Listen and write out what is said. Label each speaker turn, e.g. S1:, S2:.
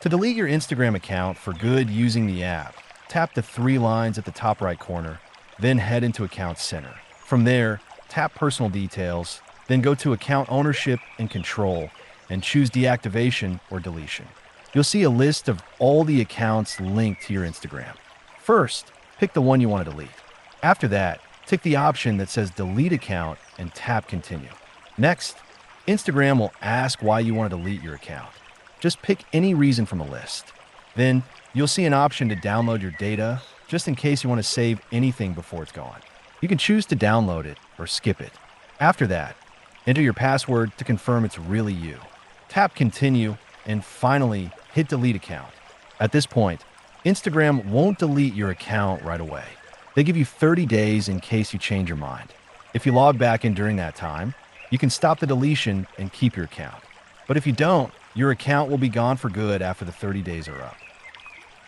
S1: To delete your Instagram account for good using the app, tap the three lines at the top right corner, then head into Account Center. From there, tap Personal Details, then go to Account Ownership and Control, and choose Deactivation or Deletion. You'll see a list of all the accounts linked to your Instagram. First, pick the one you want to delete. After that, tick the option that says Delete Account and tap Continue. Next, Instagram will ask why you want to delete your account. Just pick any reason from a list. Then, you'll see an option to download your data, just in case you want to save anything before it's gone. You can choose to download it or skip it. After that, enter your password to confirm it's really you. Tap Continue, and finally, hit Delete Account. At this point, Instagram won't delete your account right away. They give you 30 days in case you change your mind. If you log back in during that time, you can stop the deletion and keep your account. But if you don't, your account will be gone for good after the 30 days are up.